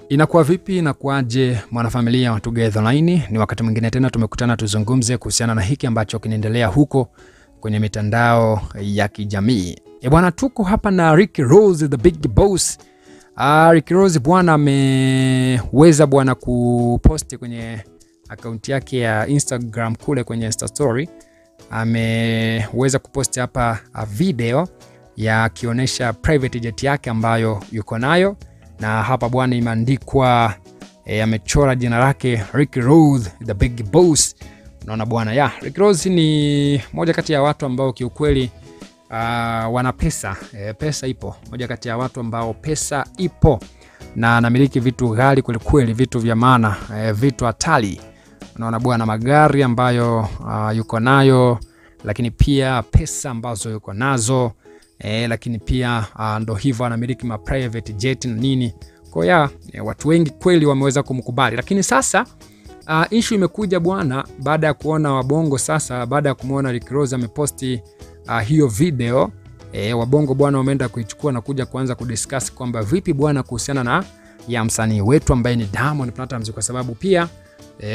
Inakuwa vipi na kuaje mwanafamilia wa Together Online? Ni wakati mwingine tena tumekutana tuzungumze kuhusiana na hiki ambacho kinaendelea huko kwenye mitandao ya kijamii. Bwana, tuko hapa na Rick Ross the Big Boss. Rick Ross bwana ameweza bwana kuposti kwenye akaunti yake ya Instagram kule kwenye Insta story. Ameweza kuposti hapa video ya kionyesha private jet yake ambayo yuko nayo, na hapa bwana imeandikwa amechora jina lake Rick Ross the Big Boss. Unaona bwana, Rick Ross ni moja kati ya watu ambao kiukweli wana pesa. Pesa ipo. Moja kati ya watu ambao pesa ipo na anamiliki vitu ghali kweli, vitu vya maana, vitu hatari. Unaona bwana, magari ambayo yuko nayo, lakini pia pesa ambazo yuko nazo, lakini pia ndo hivyo anamiliki ma private jet na nini. Kwa watu wengi kweli wameweza kumkubali. Lakini sasa issue imekuja bwana baada ya kuona wabongo, sasa baada ya kumuona Rick Ross ameposti hiyo video, wabongo bwana wameenda kuichukua na kuja kuanza kudiscuss kwamba vipi bwana kuhusiana na ya msanii wetu ambaye ni Diamond Platnumz, kwa sababu pia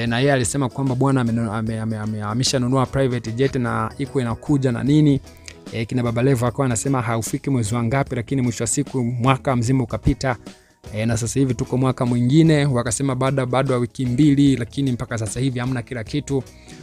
na yeye alisema kwamba bwana ameshanunua private jet na iko inakuja na nini. Kina Baba Levo akawa anasema haufiki mwezi wa ngapi, lakini mwisho wa siku mwaka mzima ukapita. Na sasa hivi tuko mwaka mwingine, wakasema bado wiki 2, lakini mpaka sasa hivi hamna kila kitu.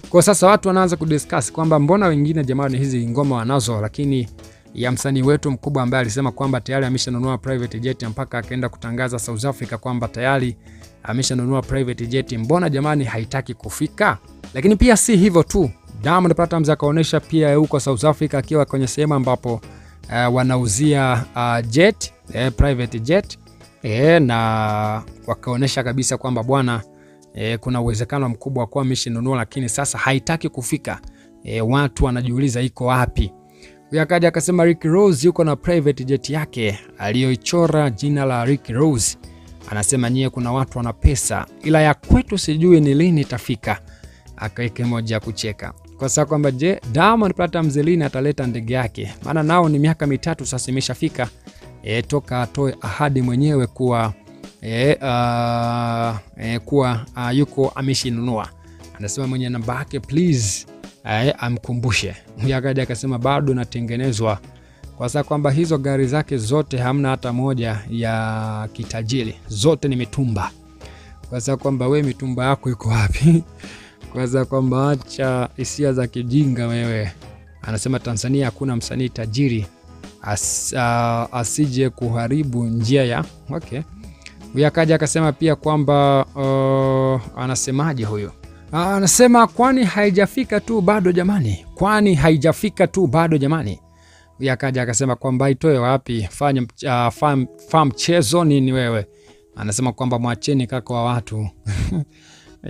Kwa sasa watu wanaanza kudiscuss kwamba mbona wengine jamani hizi ngoma wanazo, lakini ya msanii wetu mkubwa ambaye alisema kwamba tayari ameshanunua private jet mpaka akaenda kutangaza South Africa kwamba tayari ameshanunua private jet, mbona jamani haitaki kufika? Lakini pia si hivyo tu, Diamond Platnumz akaonesha pia huko South Africa akiwa kwenye sehemu ambapo wanauzia jet, private jet, na wakaonesha kabisa kwamba bwana kuna uwezekano mkubwa kwa ameshanunua, lakini sasa haitaki kufika. Watu wanajiuliza iko wapi? Akaja akasema Rick Ross yuko na private jet yake aliyoichora jina la Rick Ross. Anasema nyie kuna watu wana pesa, ila ya kwetu sijui ni lini itafika. Akaike moja ya kucheka kwa sababu kwamba je, Diamond Platnumz lini ataleta ndege yake? Maana nao ni miaka 3 sasa imeshafika toka atoe ahadi mwenyewe kuwa yuko ameshinunua. Anasema mwenye namba yake please amkumbushe. Akaja akasema bado natengenezwa, kwa sababu kwamba hizo gari zake zote hamna hata moja ya kitajiri, zote ni mitumba. Kwa sababu kwamba wewe mitumba yako iko wapi? Kwa sababu kwamba acha hisia za kijinga wewe. Anasema Tanzania hakuna msanii tajiri asije kuharibu njia ya Huyu akaja akasema pia kwamba anasemaje huyo? Anasema kwani haijafika tu bado jamani? Kwani haijafika tu bado jamani? Huyu akaja akasema kwamba itoe wapi? Fanya mchezo nini wewe? Anasema kwamba mwacheni kaka wa watu.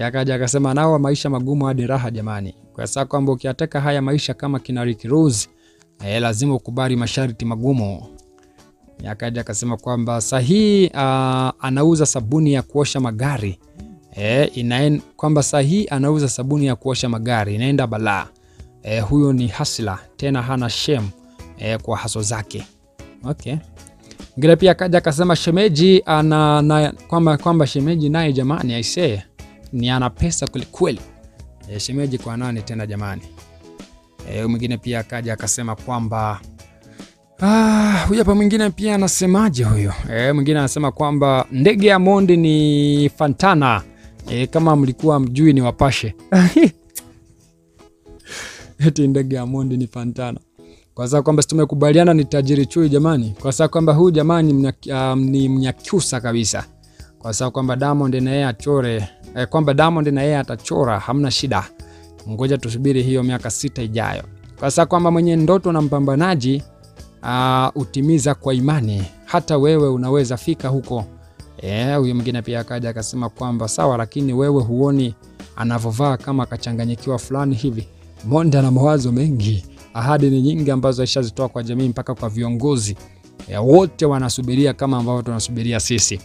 Akaja akasema nao maisha magumu hadi raha jamani. Kwa sababu kwamba ukiataka haya maisha kama kina Rick Ross lazima ukubali masharti magumu. Akaja akasema kwamba sahihi anauza sabuni ya kuosha magari. Kwamba sahihi anauza sabuni ya kuosha magari inaenda balaa. Huyo ni hustler tena hana shame kwa haso zake. Ngine pia akaja akasema shemeji kwamba shemeji naye jamani aisee ni ana pesa kweli. Shemeji kwa nani tena jamani? Mwingine pia akaja akasema kwamba huyu hapa mwingine pia anasemaje huyo? Mwingine anasema kwamba ndege ya Mondi ni Fantana. Kama mlikuwa mjui ni wapashe. Eti ndege ya Mondi ni Fantana. Kwa sababu kwamba tumekubaliana ni tajiri chui jamani. Kwa sababu kwamba huyu jamani ni mnyakyusa kabisa. Kwa sababu kwamba Diamond na yeye achore, kwamba Diamond na yeye atachora hamna shida. Ngoja tusubiri hiyo miaka 6 ijayo. Kwa sababu kwamba mwenye ndoto na mpambanaji utimiza kwa imani, hata wewe unaweza fika huko. Huyo mwingine pia akaja akasema kwamba sawa, lakini wewe huoni anavovaa kama kachanganyikiwa fulani hivi? Mondi ana mawazo mengi, ahadi ni nyingi ambazo aishazitoa kwa jamii mpaka kwa viongozi. Wote wanasubiria kama ambavyo tunasubiria sisi.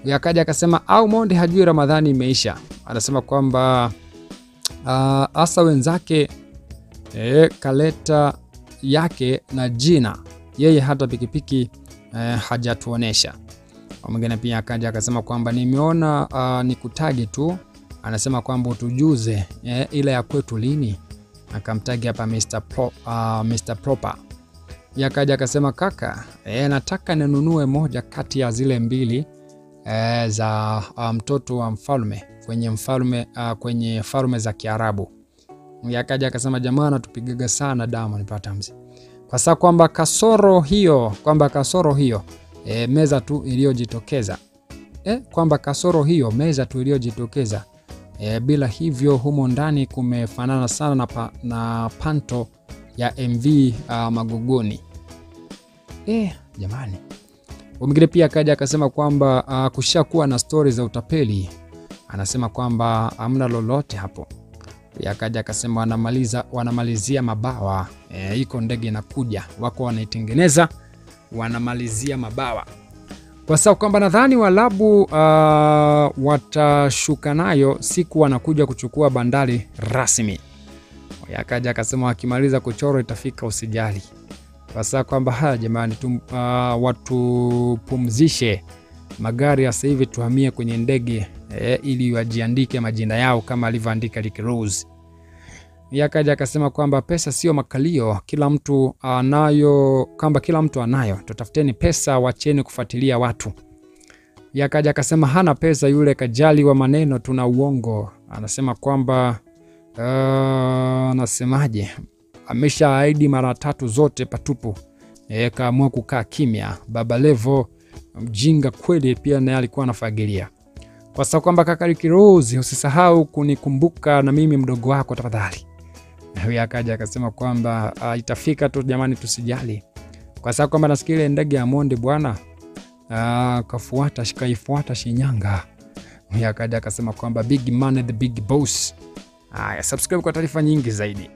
Huyo akaja akasema au Mondi hajui Ramadhani imeisha. Anasema kwamba asa wenzake kaleta yake na jina, yeye hata pikipiki hajatuonesha. Mwingine pia akaja akasema kwamba nimeona nikutagi tu, anasema kwamba utujuze ile ya kwetu lini. Akamtagi hapa Mr. Proper. Yakaja akasema kaka, nataka ninunue moja kati ya zile mbili za mtoto wa mfalme kwenye falme za Kiarabu. Yakaja akasema jamaa anatupigaga sana Diamond Platnumz. Kwa sababu kwamba kasoro hiyo meza tu iliyojitokeza. Meza tu iliyojitokeza. Bila hivyo humo ndani kumefanana sana na panto ya MV Magogoni. Jamani. Mwingine pia akaja akasema kwamba kushakuwa na stories za utapeli. Anasema kwamba hamna lolote hapo. Akaja akasema wanamalizia mabawa. Iko ndege inakuja, wako wanaitengeneza, wanamalizia mabawa. Kwa sababu kwamba nadhani Waarabu watashuka nayo siku wanakuja kuchukua bandari rasmi. Akaja akasema wakimaliza kuchora itafika, usijali. Kwa sababu kwamba jamani watupumzishe magari ya sasa hivi, tuhamie kwenye ndege ili wajiandike majina yao kama alivyoandika Rick Ross. Yakaja akasema kwamba pesa sio makalio, kila mtu anayo, kwamba kila mtu anayo, tutafuteni pesa, wacheni kufuatilia watu. Yakaja akasema hana pesa yule, kajali wa maneno, tuna uongo. Anasema kwamba anasemaje, ameshaahidi mara 3 zote patupu. Kaamua kukaa kimya. Baba Levo mjinga kweli, pia naye alikuwa anafagilia. Kwa sababu kwamba kaka Rick Ross, usisahau kunikumbuka na mimi mdogo wako tafadhali. Na huyo akaja akasema kwamba itafika tu jamani, tusijali. Kwa sababu kwamba nasikia ile ndege ya Monde bwana kaifuata Shinyanga. Huyo akaja akasema kwamba big man the big boss. Subscribe kwa taarifa nyingi zaidi.